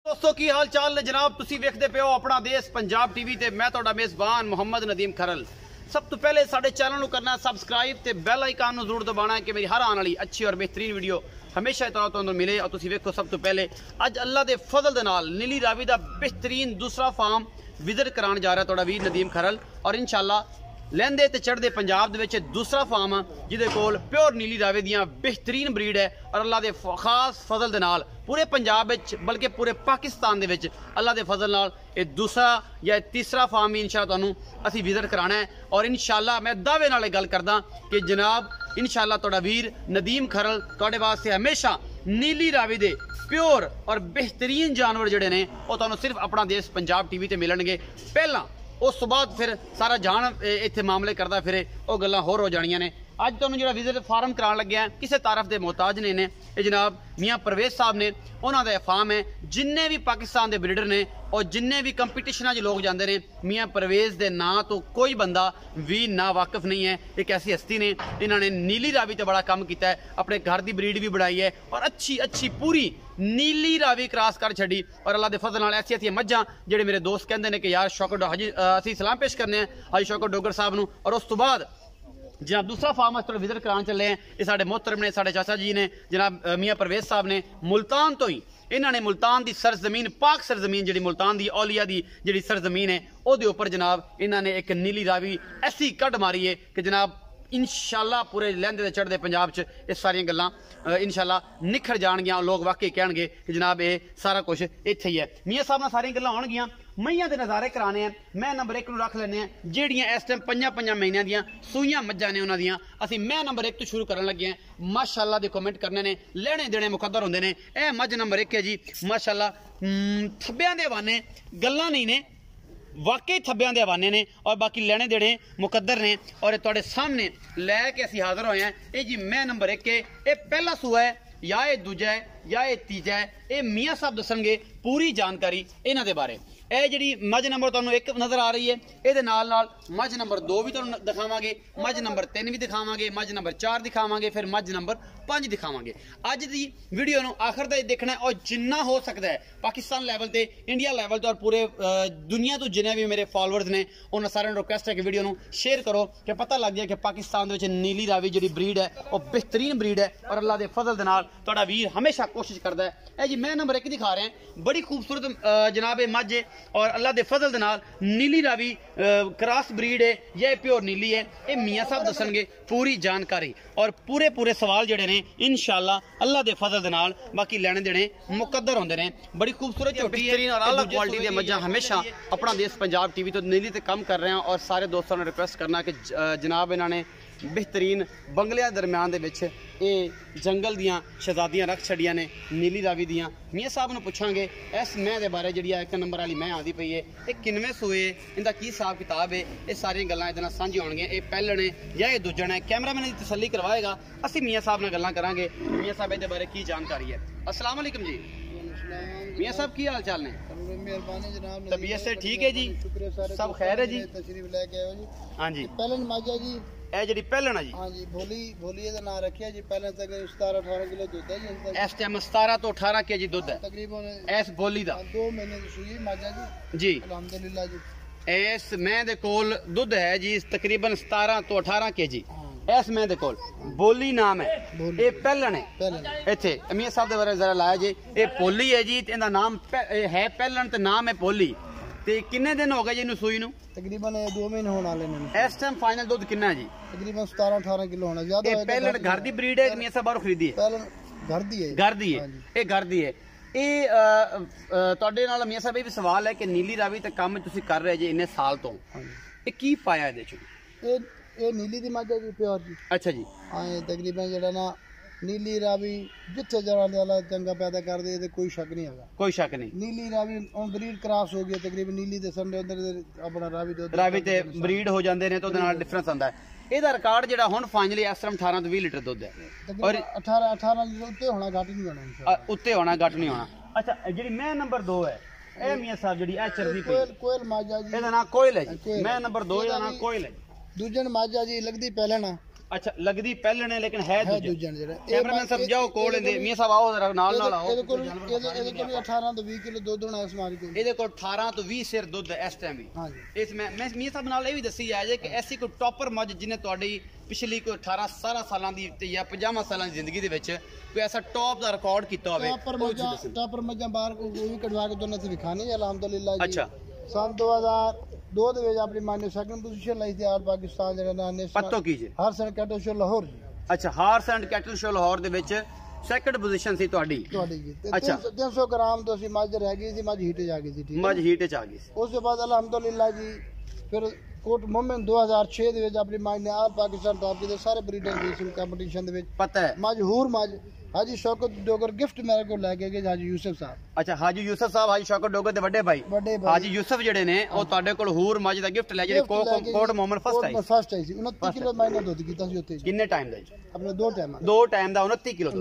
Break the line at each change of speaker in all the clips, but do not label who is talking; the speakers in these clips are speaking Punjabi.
दोस्तों की हाल चाल ने जनाब तुसी वेखदे पे हो अपना देश पंजाब टीवी ते मैं तुहाडा मेज़बान मुहम्मद नदीम खरल। सब तो पहले साडे चैनल नूं करना सबसक्राइब ते बेल आइकन नूं जरूर दबाना है कि मेरी हर आने वाली अच्छी और बेहतरीन वीडियो हमेशा तुहानूं मिले। और तुसी वेखो सब तो पहले अज अल्लाह दे फजल दे नाल नीली रावी दा बेहतरीन दूसरा फार्म विजिट कराने जा रहा है तुहाडा वीर नदीम खरल। और इंशाअल्लाह लैंदे ते चढ़दे पंजाब दे विच दूसरा फार्म जिहदे कोल प्योर नीली रावी दियां बेहतरीन ब्रीड है। और अल्लाह दे खास फजल दे नाल पूरे पंजाब विच बल्कि पूरे पाकिस्तान दे विच अल्लाह दे फजल नाल ये दूसरा या तीसरा फार्म भी इंशाअल्लाह तुहानूं असीं विजिट कराना है। और इंशाअल्लाह मैं दावे नाल गल करदा कि जनाब इंशाअल्लाह तुहाडा वीर नदीम खरल तुहाडे वास्ते हमेशा नीली रावी दे प्योर और बेहतरीन जानवर जिहड़े ने वो तुहानूं सिर्फ अपना देश पंजाब टीवी ते मिलणगे। पहला उस बाद फिर सारा जान इत्थे मामले करदा फिरे वो गल्लां होर हो जाणियां ने। अज तुहानूं जिहड़ा विजिट फार्म कराउण लग्या है किसी तारफ दे मोहताज ने ये जनाब मियाँ परवेज साहब ने उन्हां दा फार्म है। जिन्ने भी पाकिस्तान दे ब्रीडर ने और जिन्ने भी कंपीटिशनां च लोग जांदे ने मियाँ परवेज दे नां तो कोई बंदा भी ना वाकिफ नहीं है। एक ऐसी हस्ती ने इन्होंने नीली रावी ते बड़ा काम किया है, अपने घर की ब्रीड भी बढ़ाई है और अच्छी अच्छी पूरी नीली रावी क्रॉस कर छड़ी। और अल्लाह दे फजल नाल ऐसी ऐसी मज्जां जेहड़े मेरे दोस्त कहंदे ने कि यार शौकत हाजी असीं सलाम पेश करने हैं हाजी शौकत डोगर साहब नूं। और उस तो बाद जनाब दूसरा फार्म अस विजिट कराने चले हैं ये साडे मोहतरम ने साडे चाचा जी ने जनाब मियाँ परवेज साहब ने मुल्तान तो ही इन्होंने मुल्तान की सरजमीन पाक सरजमीन जी मुल्तान की औलिया की जी सरजमीन है वो उपर जनाब इन्होंने एक नीली रावी ऐसी कट मारी है कि जनाब इंशाअल्लाह पूरे लैंदे ते चढ़दे पंजाब च ये सारियां गल्लां इंशाअल्लाह निखर जाणगियां। लोग वाकई कहणगे कि जनाब ये सारा कुछ इत्थे ही है। मियाँ साहब नाल सारियां गल्लां होणगियां मईयां दे नज़ारे कराने हैं। मैं नंबर 1 नूं रख लैने हैं जेहड़ियां इस टाइम 5 महीनों दियां सूइयां मज्जां ने उन्हां दियां असीं मैं नंबर 1 तो शुरू करन लगे हैं। माशाअल्लाह दे कमेंट करने ने लेने देने मुकद्दर होंदे ने। ए मज्ज नंबर 1 है जी माशाअल्लाह थब्बियां दे हवाने गल्लां नहीं ने वाकई थब्बियां दे हवाने ने और बाकी लेने देने मुकद्दर ने। और ये तुहाडे सामने लैके असीं हाज़र होए हैं। ये जी मैं नंबर 1 है ये पहला सूआ है या ये दूजा है या ये तीजा है ये मियाँ साहब दसणगे पूरी जानकारी इन्हां दे बारे। ਇਹ ਜਿਹੜੀ ਮੱਝ ਨੰਬਰ ਤੁਹਾਨੂੰ 1 ਨਜ਼ਰ ਆ ਰਹੀ ਹੈ ਇਹਦੇ ਨਾਲ ਨਾਲ ਮੱਝ ਨੰਬਰ 2 ਵੀ ਤੁਹਾਨੂੰ ਦਿਖਾਵਾਂਗੇ, ਮੱਝ ਨੰਬਰ 3 ਵੀ ਦਿਖਾਵਾਂਗੇ, ਮੱਝ ਨੰਬਰ 4 ਦਿਖਾਵਾਂਗੇ, ਫਿਰ ਮੱਝ ਨੰਬਰ 5 ਦਿਖਾਵਾਂਗੇ। ਅੱਜ ਦੀ ਵੀਡੀਓ ਨੂੰ ਆਖਰ ਤੱਕ ਦੇਖਣਾ ਔਰ ਜਿੰਨਾ ਹੋ ਸਕਦਾ ਹੈ ਪਾਕਿਸਤਾਨ ਲੈਵਲ ਤੇ ਇੰਡੀਆ ਲੈਵਲ ਤੇ ਔਰ ਪੂਰੇ ਦੁਨੀਆ ਤੋਂ ਜਿੰਨੇ ਵੀ ਮੇਰੇ ਫਾਲੋਅਰਸ ਨੇ ਉਹਨਾਂ ਸਾਰਿਆਂ ਨੂੰ ਰਿਕੁਐਸਟ ਹੈ ਕਿ ਵੀਡੀਓ ਨੂੰ ਸ਼ੇਅਰ ਕਰੋ ਕਿ ਪਤਾ ਲੱਗ ਜਾਏ ਕਿ ਪਾਕਿਸਤਾਨ ਦੇ ਵਿੱਚ ਨੀਲੀ ਰਾਵੀ ਜਿਹੜੀ ਬਰੀਡ ਹੈ ਉਹ ਬਿਹਤਰੀਨ ਬਰੀਡ ਹੈ। ਔਰ ਅੱਲਾਹ ਦੇ ਫਜ਼ਲ ਦੇ ਨਾਲ ਤੁਹਾਡਾ ਵੀਰ ਹਮੇਸ਼ਾ ਕੋਸ਼ਿਸ਼ ਕਰਦਾ ਹੈ। ਇਹ ਜੀ ਮੈਂ ਨੰਬਰ 1 ਦਿਖਾ ਰਿਹਾ ਬੜੀ ਖੂਬਸੂਰਤ जनाब मझ है और अल्लाह के फजल दे नाल नीली रावी क्रॉस ब्रीड है या प्योर नीली है। ये मियाँ साहब दसणगे पूरी जानकारी और पूरे पूरे सवाल जड़े ने इंशाअल्लाह अल्लाह के फजल दे नाल बाकी लेने देने मुकद्दर होंदे ने। बड़ी खूबसूरत झोटी है और अल्लाह क्वालिटी दी मज्जां हमेशा अपना देश पंजाब टीवी तो नीली ते काम कर रहे हैं। और सारे दोस्तों ने रिक्वेस्ट करना कि जनाब इन्होंने बेहतरीन बंगलियां दरम्यान दे विच ये जंगल दियां शहजादियां रख छड़ियां ने नीली रावी दियां। मियाँ साहब नूं पुछांगे इस मैं दे बारे जिहड़ी 1 नंबर वाली मैं आंदी पई है ये किनवें सूए इनका की हिसाब किताब है ये सारियां गल्लां इहदे नाल साझी होणगियां। ये पैहलण है या ये दूजण है कैमरामैन दी तसल्ली करवाएगा असीं मियाँ साहब नाल गल्लां करांगे। मियाँ साहब इहदे बारे की जानकारी है। अस्सलाम वालेकुम जी मियाँ साहब की हाल चाल ने?
मेहरबानी जनाब
तबीयत से ठीक है जी सब खैर है जी?
तशरीफ लेके आयो जी।
हाँ जी
पहलन माजा जी
ਇਹ ਜਿਹੜੀ ਪਹਿਲਣ ਹੈ ਜੀ
हाँ जी भोली ਇਹਦਾ ਨਾਮ ਰੱਖਿਆ ਜੀ। ਪਹਿਲਾਂ ਤੱਕ 17-18 ਕਿਲੋ ਦੁੱਧ ਹੈ ਜੀ।
ਇਸ ਟਾਈਮ 17 ਤੋਂ 18 ਕੇਜੀ ਦੁੱਧ ਹੈ
ਤਕਰੀਬਨ
ਇਸ ਬੋਲੀ ਦਾ
2 ਮਹੀਨੇ ਦੀ ਸੂਈ ਮਾਜਾ ਜੀ
ਜੀ।
ਅਲਹਮਦੁਲਿਲਾ ਜੀ
ਇਸ ਮੈਂ ਦੇ ਕੋਲ ਦੁੱਧ ਹੈ ਜੀ ਤਕਰੀਬਨ 17 ਤੋਂ 18 ਕੇਜੀ ਇਸ ਮੈਂ ਦੇ ਕੋਲ ਬੋਲੀ ਨਾਮ ਹੈ ਇਹ ਪਹਿਲਣ ਹੈ। ਇੱਥੇ ਮੀਆਂ ਸਾਹਿਬ ਦੇ ਬਾਰੇ ਜ਼ਰਾ ਲਾਇਆ ਜੀ ਇਹ ਪੋਲੀ ਹੈ ਜੀ ਤੇ ਇਹਦਾ ਨਾਮ ਹੈ ਪਹਿਲਣ ਤੇ ਨਾਮ ਹੈ ਪੋਲੀ। ਤੇ ਕਿੰਨੇ ਦਿਨ ਹੋ ਗਏ ਜੀ ਇਹਨੂੰ ਸੂਈ ਨੂੰ?
ਤਕਰੀਬਨ 2 ਮਹੀਨੇ ਹੋਣ ਵਾਲੇ ਨੇ।
ਇਸ ਟਾਈਮ ਫਾਈਨਲ ਦੁੱਧ ਕਿੰਨਾ ਹੈ ਜੀ?
ਤਕਰੀਬਨ 17-18 ਕਿਲੋ ਹੋਣਾ ਜ਼ਿਆਦਾ।
ਇਹ ਪਹਿਲਣ ਘਰ ਦੀ ਬਰੀਡ ਹੈ ਕਿ ਮੀਆਂ ਸਾਹਿਬ ਬਾਹਰੋਂ ਖਰੀਦੀ ਹੈ?
ਪਹਿਲਣ ਘਰ ਦੀ ਹੈ।
ਘਰ ਦੀ ਹੈ ਇਹ ਘਰ ਦੀ ਹੈ। ਇਹ ਤੁਹਾਡੇ ਨਾਲ ਮੀਆਂ ਸਾਹਿਬ ਇਹ ਵੀ ਸਵਾਲ ਹੈ ਕਿ ਨੀਲੀ ਰਾਵੀ ਤੇ ਕੰਮ ਤੁਸੀਂ ਕਰ ਰਹੇ ਜੀ ਇੰਨੇ ਸਾਲ ਤੋਂ ਇਹ ਕੀ ਪਾਇਆ ਇਹਦੇ ਚ?
ਇਹ ਨੀਲੀ ਦੀ ਮਾਜਾ ਜੀ ਪਿਓਰ ਜੀ।
ਅੱਛਾ ਜੀ
ਹਾਂ ਤਕਰੀਬਨ ਜਿਹੜਾ ਨਾ ਨੀਲੀ ਰਾਵੀ ਜਿੱਥੇ ਜਰਾਂ ਦੇ ਵਾਲਾ ਚੰਗਾ ਪੈਦਾ ਕਰਦੇ ਇਹਦੇ ਕੋਈ ਸ਼ੱਕ ਨਹੀਂ ਹੈਗਾ।
ਕੋਈ ਸ਼ੱਕ ਨਹੀਂ
ਨੀਲੀ ਰਾਵੀ ਉਹ ਬਰੀਡ ਕ੍ਰਾਸ ਹੋ ਗਈ ਤਕਰੀਬਨ ਨੀਲੀ ਦੇ ਸੰਡੇ ਅੰਦਰ ਆਪਣਾ
ਰਾਵੀ ਤੇ ਬਰੀਡ ਹੋ ਜਾਂਦੇ ਨੇ ਤਾਂ ਉਹਦੇ ਨਾਲ ਡਿਫਰੈਂਸ ਆਉਂਦਾ ਹੈ। ਇਹਦਾ ਰਿਕਾਰਡ ਜਿਹੜਾ ਹੁਣ ਫਾਈਨਲੀ ਇਸ ਟਾਈਮ 18 ਤੋਂ 20 ਲੀਟਰ ਦੁੱਧ ਹੈ
ਔਰ 18 ਲੀਟਰ ਉੱਤੇ ਹੋਣਾ ਘੱਟ ਨਹੀਂ ਹੋਣਾ ਇਨਸ਼ਾਅੱਲਾ।
ਉੱਤੇ ਹੋਣਾ ਘੱਟ ਨਹੀਂ ਹੋਣਾ। ਅੱਛਾ ਜਿਹੜੀ ਮੈਂ ਨੰਬਰ 2 ਹੈ ਇਹ ਮੀਆਂ ਸਾਹਿਬ ਜਿਹੜੀ ਇਹ ਚਰਦੀ ਪਈ
ਕੋਇਲ ਮਾਜਾ ਜੀ
ਇਹਦਾ ਨਾਮ ਕੋਇਲ ਹੈ ਜੀ। ਮੈਂ ਨੰਬਰ 2 ਇਹਦਾ ਨਾਮ ਕੋਇਲ ਹੈ।
ਦੂਜਣ ਮਾਜਾ ਜੀ ਲੱਗਦੀ ਪਹਿਲਣ
अच्छा लगदी पहले ने लेकिन है दूजे
ਦੂਜੇ ਨੇ ਜਿਹੜਾ
कैमरामैन साहब जाओ कोल इंदे मियां साहब आओ जरा नाल नाल आओ
ਇਹਦੇ ਕੋਲ 18 ਤੋਂ 20 ਕਿਲੋ ਦੁੱਧ ਹੋਣਾ ਇਸ ਮਾਰੀ ਕੋਲ
ਇਹਦੇ ਕੋਲ 18 ਤੋਂ 20 ਸਿਰ ਦੁੱਧ ਇਸ ਟਾਈਮ ਵੀ
ਹਾਂਜੀ
ਇਸ ਮੈਂ ਮੀਆਂ ਸਾਹਿਬ ਨਾਲ ਇਹ ਵੀ ਦੱਸੀ ਜਾ ਜੇ ਕਿ ਐਸੀ ਕੋਈ ਟੌਪਰ ਮੱਝ ਜਿਹਨੇ ਤੁਹਾਡੀ ਪਿਛਲੀ ਕੋਈ 18 17 ਸਾਲਾਂ ਦੀ ਤੇ ਜਾਂ 50 ਸਾਲਾਂ ਦੀ ਜ਼ਿੰਦਗੀ ਦੇ ਵਿੱਚ ਕੋਈ ਐਸਾ ਟੌਪ ਦਾ ਰਿਕਾਰਡ ਕੀਤਾ ਹੋਵੇ
ਟਾਪਰ ਮੱਝਾਂ ਬਾਹਰ ਕੋਈ ਵੀ ਕਢਵਾ ਕੇ ਦੋਨਾਂ ਤੇ ਵਿਖਾਣੀ ਅਲਹਮਦੁਲਿਲਾ ਜੀ
ਅੱਛਾ
ਸਾਲ 2002 ਦੇ ਵਿੱਚ ਆਪਣੀ ਮਾਂ ਨੇ ਸੈਕੰਡ ਪੋਜੀਸ਼ਨ ਲਈ ਸੀ ਆਲ ਪਾਕਿਸਤਾਨ ਜਿਹੜਾ ਨਾਂ ਨੇ
ਪੱਤੋ ਕੀਜੇ
ਹਰ ਸਨ ਕੈਟਲ ਸ਼ੋ ਲਾਹੌਰ ਜੀ
ਅੱਛਾ horse and cattle show Lahore ਦੇ ਵਿੱਚ ਸੈਕੰਡ ਪੋਜੀਸ਼ਨ ਸੀ ਤੁਹਾਡੀ
ਜੀ
ਅੱਛਾ
300 ਗ੍ਰਾਮ ਤੋਂ ਅਸੀਂ ਮੱਝ ਰਹਿ ਗਈ ਸੀ ਮੱਝ ਹੀਟ ਚ ਆ ਗਈ ਸੀ ਠੀਕ
ਮੱਝ ਹੀਟ ਚ ਆ ਗਈ ਸੀ
ਉਸ ਤੋਂ ਬਾਅਦ ਅਲਹਮਦੁਲਿਲਾ ਜੀ ਫਿਰ ਕੋਟ ਮੋਮਨ 2006 ਦੇ ਵਿੱਚ ਆਪਣੀ ਮਾਂ ਨੇ ਆਲ ਪਾਕਿਸਤਾਨ ਟਾਪ ਦੇ ਸਾਰੇ ਬਰੀਡਰ ਦੀ ਸੀ ਕੰਪੀਟੀਸ਼ਨ ਦੇ ਵਿੱਚ
ਪਤਾ ਹੈ
ਮਸ਼ਹੂਰ ਮੱਝ ਹਾਜੀ ਸ਼ੌਕਤ ਡੋਗਰ ਗਿਫਟ ਮੇਰੇ ਕੋਲ ਲੈ ਕੇ ਗਏ ਹਾਜੀ ਯੂਸਫ ਸਾਹਿਬ
ਅੱਛਾ ਹਾਜੀ ਯੂਸਫ ਸਾਹਿਬ ਹਾਜੀ ਸ਼ੌਕਤ ਡੋਗਰ ਦੇ ਵੱਡੇ ਭਾਈ ਹਾਜੀ ਯੂਸਫ ਜਿਹੜੇ ਨੇ ਉਹ ਤੁਹਾਡੇ ਕੋਲ ਹੂਰ ਮੱਝ ਦਾ ਗਿਫਟ ਲੈ ਜਿਹੜੇ ਕੋਟ ਮੋਮਨ
ਫਸਟ ਆਈ ਸੀ 29 ਕਿਲੋ ਮਹੀਨਾ ਦੁੱਧ ਕੀਤਾ ਸੀ ਉੱਥੇ
ਕਿੰਨੇ ਟਾਈਮ ਦਾ ਜੀ
ਆਪਣੇ ਦੋ ਟਾਈਮ ਦਾ
29 ਕਿਲੋ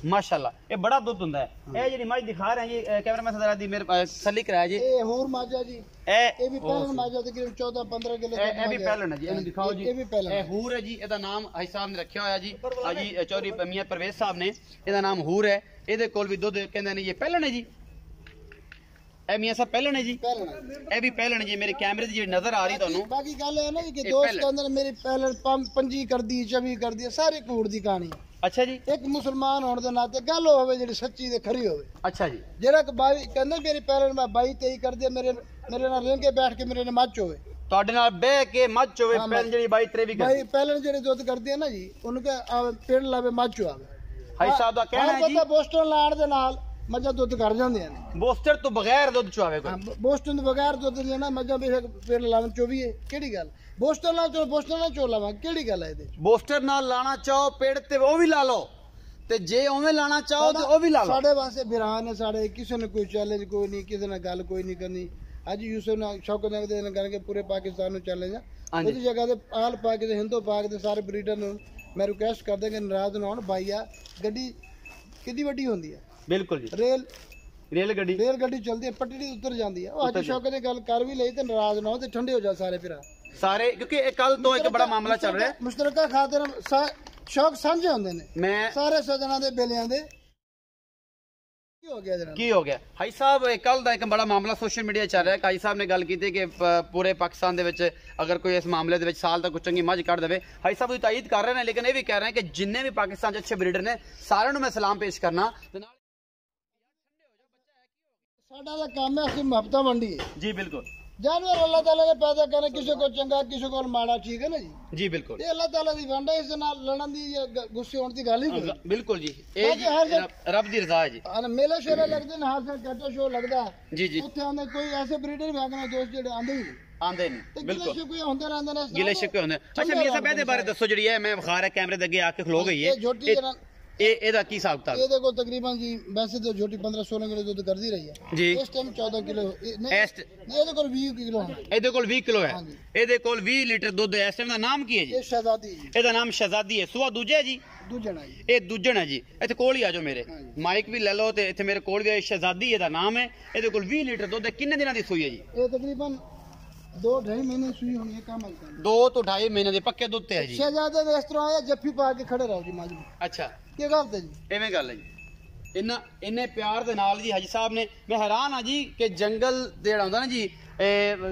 ਮਾਸ਼ਾਅੱਲਾ ਇਹ ਬੜਾ ਦੁੱਧ ਹੁੰਦਾ ਹੈ ਇਹ ਜਿਹੜੀ ਮੱਝ ਦਿਖਾ ਰਹੇ ਜੀ ਕੈਮਰਾਮੈਨ ਜ਼ਰਾ ਦੀ ਮੇਰੇ ਤਸੱਲੀ ਕਰਾਇਆ ਜੀ
ਇਹ ਹੂਰ ਮੱਝ ਆ ਜੀ ਇਹ ਵੀ ਪਹਿਲਾਂ ਮੱਝ ਆ ਤਕਰੀਬਨ 14-15 ਕਿਲੋ
ਇਹ ਵੀ ਪਹਿਲਾਂ ਹੈ ਜੀ ਇਹਨੂੰ ਦਿਖਾਓ ਜੀ
ਇਹ ਵੀ ਪਹਿਲਾਂ
ਇਹ ਹੂਰ ਹੈ ਜੀ ਇਹਦਾ ਨਾਮ ਹਾਜੀ ਸਾਹਿਬ ਨੇ ਰੱਖਿਆ ਹੋਇਆ ਜੀ ਹਾਜੀ ਚੌਧਰੀ ਮੀਆਂ ਪਰਵੇਜ਼ ਸਾਹਿਬ ਨੇ ਇਹਦਾ ਨਾਮ ਹੂਰ ਹੈ ਇਹਦੇ ਕੋਲ ਵੀ ਦੁੱਧ ਕਹਿੰਦੇ ਨੇ ਇਹ ਪਹਿਲਾਂ ਨੇ ਜੀ ਇਹ ਮੀਆਂ ਸਾਹਿਬ ਪਹਿਲਾਂ ਨੇ ਜੀ ਇਹ ਵੀ ਪਹਿਲਾਂ ਨੇ ਜੀ ਮੇਰੇ ਕੈਮਰੇ ਦੀ ਜਿਹੜੀ ਨਜ਼ਰ ਆ ਰਹੀ ਤੁਹਾਨੂੰ
ਬਾਕੀ ਗੱਲ ਇਹ ਨਾ ਕਿ ਦੋਸਤ ਕਹਿੰਦੇ ਨੇ ਮੇਰੀ ਪਹਿਲਾਂ ਪੰਜੀ ਕਰਦੀ 24 ਕਰਦੀ ਸਾਰੀ ਕੂੜ ਦੀ ਕਹਾਣੀ
ਅੱਛਾ ਜੀ
ਇੱਕ ਮੁਸਲਮਾਨ ਹੋਣ ਦੇ ਨਾਤੇ ਗੱਲ ਹੋਵੇ ਜਿਹੜੀ ਸੱਚੀ ਤੇ ਖਰੀ ਹੋਵੇ
ਅੱਛਾ ਜੀ
ਜਿਹੜਾ ਕਿ ਬਾਈ ਕਹਿੰਦਾ ਮੇਰੀ ਪਹਿਲਾਂ ਮੈਂ 22-23 ਕਰਦੀ ਮੇਰੇ ਨਾਲ ਰਹਿ ਕੇ ਬੈਠ ਕੇ ਮੇਰੇ ਨਾਲ ਮੱਝ ਹੋਵੇ
ਤੁਹਾਡੇ ਨਾਲ ਬਹਿ ਕੇ ਮੱਝ ਹੋਵੇ ਪਹਿਲਾਂ ਜਿਹੜੀ 22-23 ਵੀ
ਬਾਈ ਪਹਿਲਾਂ ਜਿਹੜੇ ਦੁੱਧ ਕਰਦੀ ਹੈ ਨਾ ਜੀ ਉਹਨੂੰ ਕਹ ਪਿੰਡ ਲਾਵੇ ਮੱਝ ਆਵੇ
ਹਾਈ ਸਾਹਿਬ ਦਾ ਕਹਿਣਾ ਹੈ ਜੀ
ਬੋਸਟਨ ਲਾਣ ਦੇ ਨਾਲ ਮੱਝਾਂ ਦੁੱਧ ਕਰ ਜਾਂਦੀਆਂ ਨੇ
ਬੋਸਟਰ ਤੋਂ ਬਗੈਰ ਦੁੱਧ ਚੁਆਵੇ ਕੋਈ
ਬੋਸਟਨ ਤੋਂ ਬਗੈਰ ਦੁੱਧ ਲੈਣਾ ਮੱਝਾਂ ਬੇਸ਼ੱਕ ਪਿੰਡ ਲਾਣ 24 ਹੈ ਕਿਹੜੀ ਗੱਲ ਬੋਸਟਨ ਨਾਲ ਚੋ ਲਾਵਾਂ ਕਿਹੜੀ ਗੱਲ ਹੈ ਇਹਦੇ
ਬੋਸਟਰ ਨਾਲ ਲਾਣਾ ਚਾਹੋ ਪੇੜ ਤੇ ਉਹ ਵੀ ਲਾ ਲਓ ਤੇ ਜੇ ਉਵੇਂ ਲਾਣਾ ਚਾਹੋ ਤੇ ਉਹ ਵੀ ਲਾ ਲਓ
ਸਾਡੇ ਵਾਸਤੇ ਬਿਰਾਨ ਨੇ ਸਾਡੇ ਕਿਸੇ ਨੇ ਕੋਈ ਚੈਲੰਜ ਕੋਈ ਨਹੀਂ ਕਿਸੇ ਨਾਲ ਗੱਲ ਕੋਈ ਨਹੀਂ ਕਰਨੀ ਅੱਜ ਯੂਸਫ ਨਾਲ ਸ਼ੌਕਤ ਨਾਲ ਦੇ ਕਰਕੇ ਪੂਰੇ ਪਾਕਿਸਤਾਨ ਨੂੰ ਚੈਲੰਜ ਆ ਉਹਦੀ ਜਗ੍ਹਾ ਤੇ ਆਲ ਪਾਕ ਦੇ ਹਿੰਦੂ ਪਾਕ ਦੇ ਸਾਰੇ ਬਰੀਡਰ ਨੂੰ ਮੈਂ ਰਿਕੁਐਸਟ ਕਰਦਾ ਕਿ ਨਾਰਾਜ਼ ਨਾ ਹੋਣ ਬਾਈ ਆ ਗੱਡੀ ਕਿੰਨੀ ਵੱਡੀ ਹੁੰਦੀ ਹੈ ਬਿਲਕੁਲ ਜੀ ਰੇਲ ਗੱਡੀ ਚਲਦੀ ਹੈ ਪਟੜੀ ਉੱਤਰ ਜਾਂਦੀ ਹੈ ਉਹ ਅੱਜ ਸ਼ੌਕਤ ਦੀ ਗੱਲ ਕਰ ਵੀ ਲਈ ਤੇ ਨਾਰਾਜ਼ ਨਾ ਹੋ ਤੇ ਠੰਡੇ ਹੋ ਜਾ ਸਾਰੇ ਭਰਾ ਸਾਰੇ ਕਿਉਂਕਿ ਇਹ ਕੱਲ ਤੋਂ ਇੱਕ ਬੜਾ ਮਾਮਲਾ ਚੱਲ ਰਿਹਾ ਮੁਸ਼ਤਰਕਾ ਖਾਤਰ ਸ਼ੌਕ ਸਾਂਝੇ ਹੁੰਦੇ ਨੇ ਮੈਂ ਸਾਰੇ ਸੱਜਣਾ ਦੇ ਬੇਲਿਆਂ ਦੇ ਕੀ ਹੋ ਗਿਆ ਹਾਈ ਸਾਹਿਬ ਕੱਲ ਦਾ ਇੱਕ ਬੜਾ ਮਾਮਲਾ ਸੋਸ਼ਲ ਮੀਡੀਆ ਚੱਲ ਰਿਹਾ ਹਾਈ ਸਾਹਿਬ ਨੇ ਗੱਲ ਕੀਤੀ ਕਿ ਪੂਰੇ ਪਾਕਿਸਤਾਨ ਦੇ ਵਿੱਚ ਅਗਰ ਕੋਈ ਇਸ ਮਾਮਲੇ ਦੇ ਵਿੱਚ ਸਾਲ ਤੱਕ ਚੰਗੀ ਮੱਝ ਕੱਢ ਦੇਵੇ ਹਾਈ ਸਾਹਿਬ ਦੀ ਤਾਇਦ ਕਰ ਰਹੇ ਨੇ ਲੇਕਿਨ ਇਹ ਵੀ ਕਹਿ ਰਹੇ ਕਿ ਜਿੰਨੇ ਵੀ ਪਾਕਿਸਤਾਨ 'ਚ ਅੱਛੇ ਬਰੀਡਰ ਨੇ ਸਾਰਿਆਂ ਨੂੰ ਮੈਂ ਸਲਾਮ ਪੇਸ਼ ਕਰਨਾ ਸਾਡਾ ਦਾ ਕੰਮ ਹੈ ਅਸੀਂ ਮੁਹੱਬਤਾਂ ਵੰਡੀਏ ਜੀ ਬਿਲਕੁਲ जानवर अल्लाह ताला ने पैदा करे किसी को चंगा किसी को माड़ा ठीक है ना जी बिल्कुल ये अल्लाह ताला दी वंड है इस नाल लड़न दी गुस्से होने दी गल ही कोई बिल्कुल जी ए जी रब दी रजा है जी अन मेला शेरा लगदे ने हर कटो शो लगदा जी उत्थे आंदे कोई ऐसे ब्रीडर वैगना दोस्त जेडे आंदे ही आंदे नहीं बिल्कुल कोई होंदे रहंदे ने गिले शिकवे होंदे अच्छा मियां साहब ਇਹਦੇ ਬਾਰੇ ਦੱਸੋ ਜਿਹੜੀ ਹੈ ਮੈਂ ਵਿਖਾ ਰਿਹਾ ਕੈਮਰੇ ਦੇ ਅੱਗੇ ਆ ਕੇ ਖਲੋ ਗਈ ਹੈ ਇਹਦਾ ਕੀ ਹਿਸਾਬ ਕਿਤਾਬ ਇਹਦੇ ਕੋਲ ਤਕਰੀਬਨ ਜੀ ਵੈਸੇ ਤਾਂ ਛੋਟੀ 15-16 ਕਿਲੋ ਦੁੱਧ ਕਰਦੀ ਰਹੀ ਹੈ ਜੀ ਇਸ ਟਾਈਮ 14 ਕਿਲੋ ਇਹਦੇ ਕੋਲ 20 ਕਿਲੋ ਹੈ ਇਹਦੇ ਕੋਲ 20 ਕਿਲੋ ਹੈ ਇਹਦੇ ਕੋਲ 20 ਲੀਟਰ ਦੁੱਧ ਹੈ ਇਸ ਟਾਈਮ ਦਾ ਨਾਮ ਕੀ ਹੈ ਜੀ ਇਹ ਸ਼ਹਿਜ਼ਾਦੀ ਜੀ ਇਹਦਾ ਨਾਮ ਸ਼ਹਿਜ਼ਾਦੀ ਹੈ ਸੁਆ ਦੂਜਾ ਜੀ ਦੂਜਣਾ ਜੀ ਇਹ ਦੂਜਣਾ ਜੀ ਇੱਥੇ ਕੋਲ ਹੀ ਆ ਜਾਓ ਮੇਰੇ ਮਾਈਕ ਵੀ ਲੈ ਲਓ ਤੇ ਇੱਥੇ ਮੇਰੇ ਕੋਲ ਵੀ ਸ਼ਹਿਜ਼ਾਦੀ ਇਹਦਾ ਨਾਮ ਹੈ ਇਹਦੇ ਕੋਲ 20 ਲੀਟਰ ਦੁੱਧ ਹੈ ਕਿੰਨੇ ਦਿਨਾਂ ਦੀ ਸੂਈ ਹੈ ਜੀ ਇਹ ਤਕਰੀਬਨ 2-2.5 ਮਹੀਨੇ ਸੂਈ ਹੋਣੀ ਹੈ ਕੰਮ 2 ਤੋਂ 2.5 ਮਹੀਨੇ ਦੇ ਪੱਕੇ ਦੁੱਧ ਤੇ ਹੈ ਜੀ ਸ਼ਹਿਜ਼ਾਦੇ ਦੇ ਇਸ ਤਰ੍ਹਾਂ ਆਇਆ ਜੱਫੀ ਪਾ ਕੇ ਖੜੇ ਰਹੋ ਜੀ ਮਾਝ ਅੱਛਾ ਕੀ ਗੱਲ ਤੇ ਜੀ ਐਵੇਂ ਗੱਲ ਹੈ ਜੀ ਇੰਨੇ ਪਿਆਰ ਦੇ ਨਾਲ ਜੀ ਹਾਜੀ ਸਾਹਿਬ ਨੇ ਮੈਂ ਹੈਰਾਨ ਆ ਜੀ ਕਿ ਜੰਗਲ ਜਿਹੜਾ ਹੁੰਦਾ ਨਾ ਜੀ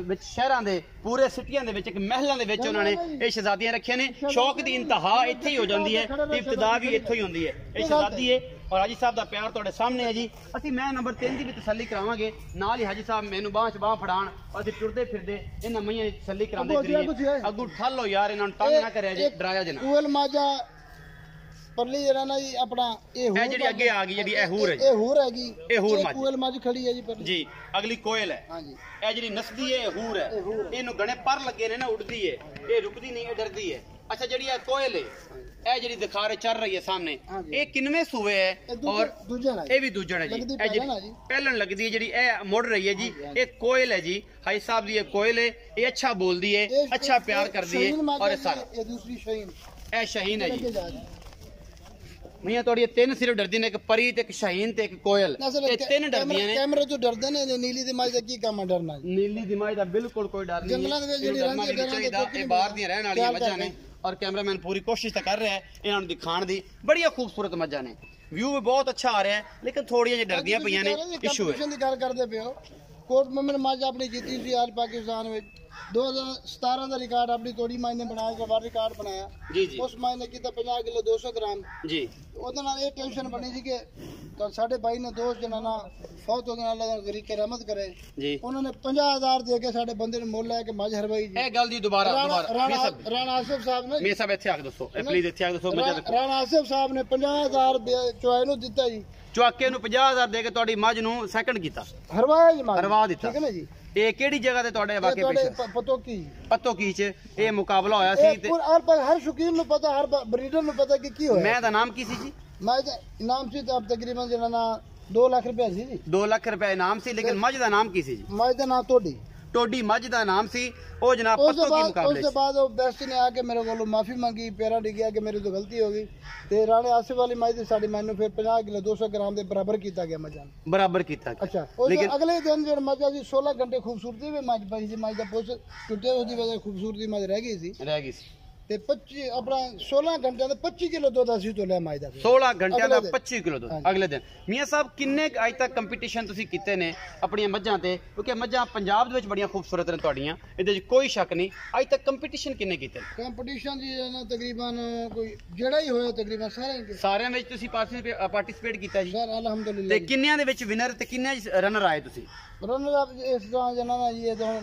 ਵਿੱਚ ਸ਼ਹਿਰਾਂ ਦੇ ਪੂਰੇ ਸਿਟੀਆਂ ਦੇ ਵਿੱਚ ਇੱਕ ਮਹਿਲਾਂ ਦੇ ਵਿੱਚ ਉਹਨਾਂ ਨੇ ਇਹ ਸ਼ਹਿਜ਼ਾਦੀਆਂ ਰੱਖੀਆਂ ਨੇ ਸ਼ੌਕ ਦੀ ਇੰਤਹਾ ਇੱਥੇ ਹੀ ਹੋ ਜਾਂਦੀ ਹੈ ਇਬਤਦਾ ਵੀ ਇੱਥੋਂ ਹੀ ਹੁੰਦੀ ਹੈ ਇਹ ਸ਼ਹਿਜ਼ਾਦੀ ਹੈ ਔਰ ਹਾਜੀ ਸਾਹਿਬ ਦਾ ਪਿਆਰ ਤੁਹਾਡੇ ਸਾਹਮਣੇ ਹੈ ਜੀ ਅਸੀਂ ਮੈਂ ਨੰਬਰ 3 ਦੀ ਵੀ ਤਸੱਲੀ ਕਰਾਵਾਂਗੇ ਨਾਲ ਹੀ ਹਾਜੀ ਸਾਹਿਬ ਮੈਨੂੰ ਬਾਂਹ 'ਚ ਬਾਂਹ ਫੜਾਣ ਅਸੀਂ ਟੁਰਦੇ ਫਿਰਦੇ ਇਹਨਾਂ ਮਈਆਂ ਦੀ ਤਸੱਲੀ ਕਰਾਉਂਦੇ ਫਿਰੀਏ ਅੱਗੂ ਠੱਲ ਹੋ ਯਾਰ ਇਹਨਾਂ ਨੂੰ ਤੰਗ ਨਾ ਕਰਿਆ ਜੀ ਡਰਾਇਆ ਜਨਾ ਕੋਲ ਮਾਜਾ ਪਰਲੀ ਜਿਹੜਾ ਨਾ ਜੀ ਆਪਣਾ ਇਹ ਜਿਹੜੀ ਅੱਗੇ ਆ ਗਈ ਜਿਹੜੀ ਇਹ ਹੂਰ ਹੈ ਜੀ ਇਹ ਹੂਰ ਹੈਗੀ ਇਹ ਹੂਰ ਮੱਝ ਕੋਇਲ ਮੱਝ ਖੜੀ ਹੈ ਜੀ ਪਰਲੀ ਜੀ ਅਗਲੀ ਕੋਇਲ ਹੈ ਹਾਂਜੀ ਇਹ ਜਿਹੜੀ ਨਸਦੀ ਹੈ ਇਹ ਹੂਰ ਹੈ ਇਹਨੂੰ ਗਣੇ ਪਰ ਲੱਗੇ ਨੇ ਨਾ ਉੱਡਦੀ ਹੈ ਇਹ ਰੁਕਦੀ ਨਹੀਂ ਇਹ ਡਰਦੀ ਹੈ अच्छा जी कोयल है ਜਿਹੜੀ ਦਿਖਾ ਰਹੇ ਚੱਲ ਰਹੀ ਹੈ ਸਾਹਮਣੇ ਇਹ ਕਿੰਨਵੇਂ ਸੂਏ ਹੈ ਔਰ ਇਹ ਵੀ ਦੂਜਣ ਹੈ ਜੀ ਪਹਿਲਣ ਲੱਗਦੀ ਹੈ ਜਿਹੜੀ ਇਹ ਮੁੜ ਰਹੀ ਹੈ ਜੀ ਇਹ ਕੋਇਲ ਹੈ ਜੀ ਹਾਈ ਸਾਹਿਬ ਦੀ ਇਹ ਕੋਇਲ ਹੈ ਇਹ ਅੱਛਾ ਬੋਲਦੀ ਹੈ ਅੱਛਾ ਪਿਆਰ ਕਰਦੀ ਹੈ ਔਰ ਇਹ ਸਾਰਾ ਇਹ ਦੂਸਰੀ ਸ਼ਹੀਨ ਇਹ ਸ਼ਹੀਨ ਹੈ ਜੀ ਮੀਆਂ ਤੁਹਾਡੀ ਤਿੰਨ ਸਿਰਫ ਡਰਦੀ ਨੇ ਇੱਕ ਪਰੀ ਤੇ ਇੱਕ ਸ਼ਹੀਨ ਤੇ ਇੱਕ ਕੋਇਲ ਇਹ ਤਿੰਨ ਡਰਦੀਆਂ ਨੇ ਕੈਮਰੇ ਤੋਂ ਡਰਦੇ ਨੇ ਨੀਲੀ ਦੀ ਮਾਝ ਦਾ ਕੀ ਕੰਮ ਡਰਨਾ ਨੀਲੀ ਦੀ ਮਾਝ ਦਾ ਬਿਲਕੁਲ ਕੋਈ ਡਰ ਨਹੀਂ ਜੰਗਲਾਂ ਦੇ ਵਿੱਚ ਜਿਹੜੀ ਰਹਿੰਦੀ ਹੈ ਇਹ ਬਾਹਰ ਦੀਆਂ ਰਹਿਣ ਵਾਲੀਆਂ ਮੱਝਾਂ ਨੇ
और कैमरामैन पूरी कोशिश तो कर रहा है इन्होंने दिखाने दी। बड़िया खूबसूरत मज्जां ने, व्यू भी बहुत अच्छा आ रहा है, लेकिन थोड़ी जी डरदियां पईयां ने, इशू है।
गल करदे पे हो कोर्ट में मैंने मज अपनी जीती सी आज पाकिस्तान में 2017 का रिकॉर्ड अपनी थोड़ी माई ने बनाया, जो बार रिकॉर्ड बनाया
जी जी
उस माई ने किया 50 किलो 200 ग्राम
जी।
ਉਹਦੇ ਨਾਲ ਇਹ ਟੈਨਸ਼ਨ ਬਣੀ ਸੀ ਕਿ ਸਾਡੇ ਭਾਈ ਨੇ ਦੋਸਤ ਜਨਾਨਾ ਫੌਤ ਹੋ ਗਿਆ, ਅੱਲਾਹ ਗਰੀਬ ਕੇ ਰਹਿਮਤ ਕਰੇ
ਜੀ।
ਉਹਨਾਂ ਨੇ 50000 ਦੇ ਕੇ ਸਾਡੇ ਬੰਦੇ ਨੂੰ ਮੁੱਲ ਲੈ ਕੇ ਮੱਝ ਹਰਵਾਈ ਜੀ।
ਇਹ ਗੱਲ ਦੀ ਦੁਬਾਰਾ
ਰਾਣਾ ਆਸਿਫ ਸਾਹਿਬ ਨੇ
ਮੇਰੇ ਸਾਹਿਬ ਇੱਥੇ ਆ ਕੇ ਦੱਸੋ, ਇਹ ਪਲੀਜ਼ ਇੱਥੇ ਆ ਕੇ ਦੱਸੋ। ਮੱਝਾਂ ਦੇਖੋ,
ਰਾਣਾ ਆਸਿਫ ਸਾਹਿਬ ਨੇ 50000 ਚੁਆਏ ਨੂੰ ਦਿੱਤਾ ਜੀ,
ਚੁਆਕੇ ਨੂੰ 50000 ਦੇ ਕੇ ਤੁਹਾਡੀ ਮੱਝ ਨੂੰ ਸੈਕਿੰਡ ਕੀਤਾ,
ਹਰਵਾਇਆ ਜੀ,
ਹਰਵਾ ਦਿੱਤਾ,
ਠੀਕ ਹੈ ਨਾ ਜੀ।
ਇਹ ਕਿਹੜੀ ਜਗ੍ਹਾ ਤੇ ਤੁਹਾਡੇ ਵਾਕਿਆ ਪੇਸ਼
ਪਤੋ ਕੀ
ਪੱਤੋ ਕੀ ਚ ਇਹ ਮੁਕਾਬਲਾ ਹੋਇਆ ਸੀ ਤੇ
ਹਰ ਸ਼ੌਕੀਨ ਨੂੰ ਪਤਾ, ਹਰ ਬਰੀਡਰ ਨੂੰ ਪਤਾ ਕਿ ਕੀ ਹੋਇਆ।
ਮੈਂ ਦਾ ਨਾਮ ਕੀ ਸੀ ਜੀ?
ਮੈਂ ਇਨਾਮ ਸੀ ਤਾਂ ਤਕਰੀਬਨ ਜਨਾਨਾ 2 ਲੱਖ ਰੁਪਏ ਸੀ ਜੀ।
2 ਲੱਖ ਰੁਪਏ ਇਨਾਮ ਸੀ, ਲੇਕਿਨ ਮੱਝ ਦਾ ਨਾਮ ਕੀ ਸੀ ਜੀ?
ਮੱਝ ਦਾ ਨਾਮ ਟੋਡੀ
ਮੱਝ ਦਾ ਨਾਮ ਸੀ। ਉਹ ਜਨਾਬ ਪੱਤੋ ਕੀ ਮੁਕਾਬਲੇ
ਉਸ ਤੋਂ ਬਾਅਦ ਉਹ ਬੈਸਟ ਨੇ ਆ ਕੇ ਮੇਰੇ ਕੋਲੋਂ ਮਾਫੀ ਮੰਗੀ, ਪੈਰਾਂ ਡਿੱਗਿਆ ਕਿ ਮੇਰੀ ਤੋਂ ਗਲਤੀ ਹੋ ਗਈ ਤੇ ਰਾਣੇ ਆਸਿਫ ਵਾਲੀ ਮੱਝ ਦੀ ਸਾਡੀ ਮੈਨੂੰ ਫਿਰ 50 ਕਿਲੋ 200 ਗ੍ਰਾਮ ਦੇ ਬਰਾਬਰ ਕੀਤਾ ਗਿਆ ਮੱਝਾਂ ਨੂੰ,
ਬਰਾਬਰ ਕੀਤਾ।
ਅੱਛਾ ਲੇਕਿਨ ਅਗਲੇ ਦਿਨ ਜਿਹੜਾ ਮੱਝਾਂ ਸੀ 16 ਘੰਟੇ ਖੂਬਸੂਰਤੀ ਵੀ ਮੱਝ ਪਈ ਸੀ, ਮੱਝ ਦਾ ਪੁੱਛ ਟੁੱਟੇ ਉਹਦੀ ਵਜ੍ਹਾ ਖੂਬਸੂਰਤੀ ਮੱਝ ਰਹਿ ਗਈ ਸੀ ਤੇ 25 ਆਪਣਾ 16 ਘੰਟਿਆਂ ਦਾ 25 ਕਿਲੋ ਦੁੱਧ ਅਸੀਂ ਤੋਂ ਲਿਆ ਮੱਝ ਦਾ,
16 ਘੰਟਿਆਂ ਦਾ 25 ਕਿਲੋ ਦੁੱਧ ਅਗਲੇ ਦਿਨ। ਮੀਆਂ ਸਾਹਿਬ ਕਿੰਨੇ ਅੱਜ ਤੱਕ ਕੰਪੀਟੀਸ਼ਨ ਤੁਸੀਂ ਕੀਤੇ ਨੇ ਆਪਣੀਆਂ ਮੱਝਾਂ ਤੇ? ਕਿਉਂਕਿ ਮੱਝਾਂ ਪੰਜਾਬ ਦੇ ਵਿੱਚ ਬੜੀਆਂ ਖੂਬਸੂਰਤ ਨੇ ਤੁਹਾਡੀਆਂ, ਇਹਦੇ 'ਚ ਕੋਈ ਸ਼ੱਕ ਨਹੀਂ। ਅੱਜ ਤੱਕ ਕੰਪੀਟੀਸ਼ਨ ਕਿੰਨੇ ਕੀਤੇ?
ਕੰਪੀਟੀਸ਼ਨ ਜੀ ਨਾ ਤਕਰੀਬਨ ਕੋਈ ਜਿਹੜਾ ਹੀ ਹੋਇਆ ਤਕਰੀਬਨ
ਸਾਰਿਆਂ ਵਿੱਚ ਤੁਸੀਂ ਪਾਰਟਿਸਿਪੇਟ ਕੀਤਾ ਜੀ
ਸਰ? ਅਲਹਮਦੁਲਿਲਾ।
ਤੇ ਕਿੰਨਿਆਂ ਦੇ ਵਿੱਚ ਵਿਨਰ ਤੇ ਕਿੰਨੇ ਰਨਰ ਆਏ ਤੁਸੀਂ?
ਰਨਰ ਆਪ ਇਸ ਤਰ੍ਹਾਂ ਜਨਾਨਾ ਜੀ ਇਹ ਤਾਂ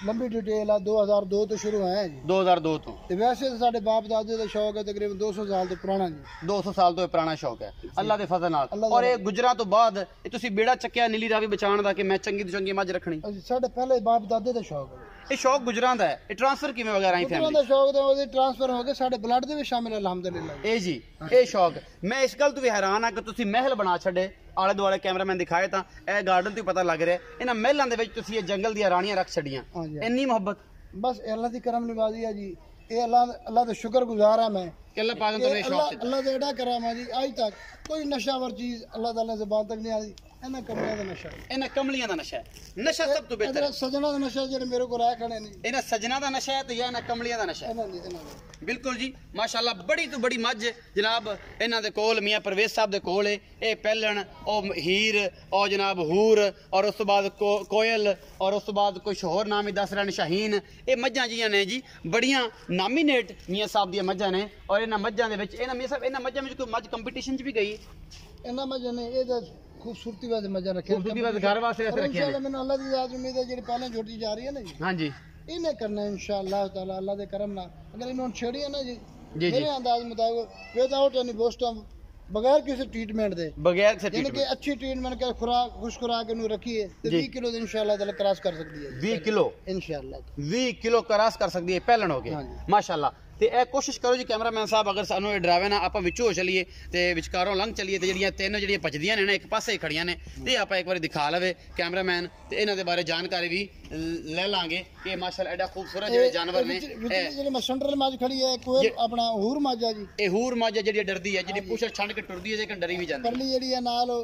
ਲੰਬੀ ਡਿਟੇਲ ਆ, 2002 ਤੋਂ ਸ਼ੁਰੂ ਹੋਇਆ ਜੀ। 2002
ਤੋਂ
ਤੇ ਵੈਸੇ ਤਾਂ ਸਾਡੇ ਬਾਪ ਦਾਦੇ ਦਾ ਸ਼ੌਕ ਹੈ, ਤਕਰੀਬਨ 200 ਸਾਲ ਤੋਂ ਪੁਰਾਣਾ ਜੀ।
200 ਸਾਲ ਤੋਂ ਪੁਰਾਣਾ ਸ਼ੌਕ ਹੈ ਅੱਲਾ ਦੇ ਫਜ਼ਲ ਨਾਲ। ਔਰ ਇਹ ਗੁਜਰਾਂ ਤੋਂ ਬਾਅਦ ਇਹ ਤੁਸੀਂ ਬੇੜਾ ਚੱਕਿਆ ਨੀਲੀ ਰਾਵੀ ਬਚਾਉਣ ਦਾ ਕਿ ਮੈਂ ਚੰਗੀ ਤੋਂ ਚੰਗੀ ਮੱਝ ਰੱਖਣੀ?
ਸਾਡੇ ਪਹਿਲੇ ਬਾਪ ਦਾਦੇ ਦਾ ਸ਼ੌਕ ਹੈ।
ਇਹ ਸ਼ੌਕ ਗੁਜਰਾਂ ਦਾ ਹੈ, ਇਹ ਟ੍ਰਾਂਸਫਰ ਕਿਵੇਂ ਵਗੈਰਾ ਆਈ ਫੈਮਿਲੀ
ਦਾ ਸ਼ੌਕ ਤੇ ਉਹਦੇ ਟ੍ਰਾਂਸਫਰ ਹੋ ਕੇ ਸਾਡੇ ਬਲੱਡ ਦੇ ਵਿੱਚ ਸ਼ਾਮਿਲ ਹੈ ਅਲਹਮਦੁਲਿਲਾ।
ਇਹ ਜੀ ਇਹ ਸ਼ੌਕ ਮੈਂ ਇਸ ਗੱਲ ਤੋਂ ਵੀ ਹੈਰਾਨ ਆ ਕਿ ਤੁਸੀਂ ਮਹਿਲ ਬਣਾ ਛੱਡੇ, ਆਲੇ ਦੁਆਲੇ ਕੈਮਰਾਮੈਨ ਦਿਖਾਏ ਤਾਂ ਇਹ ਗਾਰਡਨ ਤੋਂ ਪਤਾ ਲੱਗ ਰਿਹਾ ਇਹਨਾਂ ਮਹਿਲਾਂ ਦੇ ਵਿੱਚ ਤੁਸੀਂ ਇਹ ਜੰਗਲ ਦੀਆਂ ਰਾਣੀਆਂ ਰੱਖ ਛੱਡੀਆਂ, ਇੰਨੀ ਮੁਹੱਬਤ।
ਬਸ ਅੱਲਾ ਦੀ ਕਰਮ ਨਿਵਾਜ਼ੀ ਹੈ ਜੀ, ਇਹ ਅੱਲਾ ਦਾ ਸ਼ੁਕਰਗੁਜ਼ਾਰ ਹਾਂ ਮੈਂ ਕਿ ਅੱਲਾ ਪਾਕ ਨੇ ਸ਼ੌਕ ਦਿੱਤਾ। ਅੱਲਾ ਦਾ ਐਡਾ ਕਰਮ ਹੈ ਜੀ, ਅੱਜ ਤੱਕ ਕੋਈ ਨਸ਼ਾਵਰ ਚੀਜ਼ ਅੱਲਾ ਤਾਲਾ ਜ਼ਬਾਨ ਤੱਕ ਨਹੀਂ ਆਈ। ਇਹਨਾਂ ਕਮਲੀਆਂ ਦਾ ਨਸ਼ਾ,
ਇਹਨਾਂ ਕਮਲੀਆਂ ਦਾ ਨਸ਼ਾ ਹੈ, ਨਸ਼ਾ ਸਭ ਤੋਂ ਬਿਹਤਰ।
ਸਜਣਾ ਦਾ ਨਸ਼ਾ ਜਿਹੜੇ ਮੇਰੇ ਕੋਲ ਰਹਿ ਖੜੇ ਨੇ, ਇਹਨਾਂ
ਸਜਣਾ ਦਾ ਨਸ਼ਾ ਹੈ ਤੇ ਇਹਨਾਂ ਕਮਲੀਆਂ ਦਾ ਨਸ਼ਾ ਹੈ। ਬਿਲਕੁਲ ਜੀ ਮਾਸ਼ਾਅੱਲਾ, ਬੜੀ ਤੋਂ ਬੜੀ ਮੱਝ ਜਨਾਬ ਇਹਨਾਂ ਦੇ ਕੋਲ ਮੀਆਂ ਪਰਵੇਜ਼ ਸਾਹਿਬ ਦੇ ਕੋਲ ਹੈ। ਇਹ ਪਹਿਲਣ, ਉਹ ਹੀਰ, ਉਹ ਜਨਾਬ ਹੂਰ, ਔਰ ਉਸ ਤੋਂ ਬਾਅਦ ਕੋਇਲ, ਔਰ ਉਸ ਤੋਂ ਬਾਅਦ ਕੁਛ ਹੋਰ ਨਾਮ ਹੀ ਦੱਸ ਰਹੇ ਨੇ ਸ਼ਾਹੀਨ। ਇਹ ਮੱਝਾਂ ਜੀਆਂ ਨੇ ਜੀ ਬੜੀਆਂ ਨਾਮੀਨੇਟ ਮੀਆਂ ਸਾਹਿਬ ਦੀਆਂ ਮੱਝਾਂ ਨੇ। ਔਰ ਇਹਨਾਂ ਮੱਝਾਂ ਦੇ ਵਿੱਚ ਇਹਨਾਂ ਮੀਆਂ ਸਾਹਿਬ ਇਹਨਾਂ ਮੱਝਾਂ ਵਿੱਚ ਕੋਈ ਮੱਝ ਕੰਪੀਟੀਸ਼ਨ 'ਚ ਵੀ ਗਈ? ਇਹਨਾਂ ਮੱਝਾਂ ਨੇ ਇਹਦਾ खूबसूरती वास्ते मजा रखे, खूबसूरती वास्ते घर वास्ते रखे हैं। मैंने अल्लाह दी ज़ात उम्मीद है जेडी पहले जोड़ी जा रही है ना जी, हां जी, इन्हें करना है इंशाअल्लाह ताला अल्लाह दे करम नाल। अगर इन्होंने छेड़ी है ना जी मेरे अंदाज मुताबिक विदाउट एनी बोस्टम, बगैर किसी ट्रीटमेंट दे, बगैर किसी ट्रीटमेंट के अच्छी ट्रीटमेंट के खुराक खुश खुराक इन्हों रखी है तो 20 किलो इंशाअल्लाह ताला क्रॉस कर सकती है। 20 किलो इंशाअल्लाह 20 किलो क्रॉस कर सकती है पहलन हो गए माशाअल्लाह। ਤੇ ਇਹ ਕੋਸ਼ਿਸ਼ ਕਰੋ ਜੀ ਕੈਮਰਾਮੈਨ ਸਾਹਿਬ, ਅਗਰ ਸਾਨੂੰ ਇਹ ਡਰਾਵੇ ਨਾ ਆਪਾਂ ਵਿੱਚੋਂ ਹੋ ਚਲੀਏ ਤੇ ਵਿਚਕਾਰੋਂ ਲੰਘ ਚਲੀਏ ਤੇ ਜਿਹੜੀਆਂ ਤਿੰਨ ਜਿਹੜੀਆਂ ਭੱਜਦੀਆਂ ਨੇ ਨਾ ਇੱਕ ਪਾਸੇ ਹੀ ਖੜੀਆਂ ਨੇ ਤੇ ਆਪਾਂ ਇੱਕ ਵਾਰੀ ਦਿਖਾ ਲਵੇ ਕੈਮਰਾਮੈਨ ਤੇ ਇਹਨਾਂ ਦੇ ਬਾਰੇ ਜਾਣਕਾਰੀ ਵੀ ਲੈ ਲਾਂਗੇ ਕਿ ਮਾਸ਼ਾਅੱਲਾ ਐਡਾ ਖੂਬਸੂਰਤ ਜਿਹੜੇ ਜਾਨਵਰ ਨੇ। ਜਿਹੜੇ ਮਸੰਡਰਲ ਮੱਝ ਖੜੀ ਹੈ ਕੋਈ ਆਪਣਾ ਹੂਰ ਮੱਝ ਆ ਜੀ, ਇਹ ਹੂਰ ਮੱਝ ਜਿਹੜੀ ਡਰਦੀ ਹੈ, ਜਿਹੜੀ ਪੁੱਛੜ ਛੰਡ ਕੇ ਟੁਰਦੀ ਹੈ ਲੇਕਿਨ ਡਰੀ ਵੀ ਜਾਂਦੀ। ਪਰਲੀ ਜਿਹੜੀ ਹੈ ਨਾਲ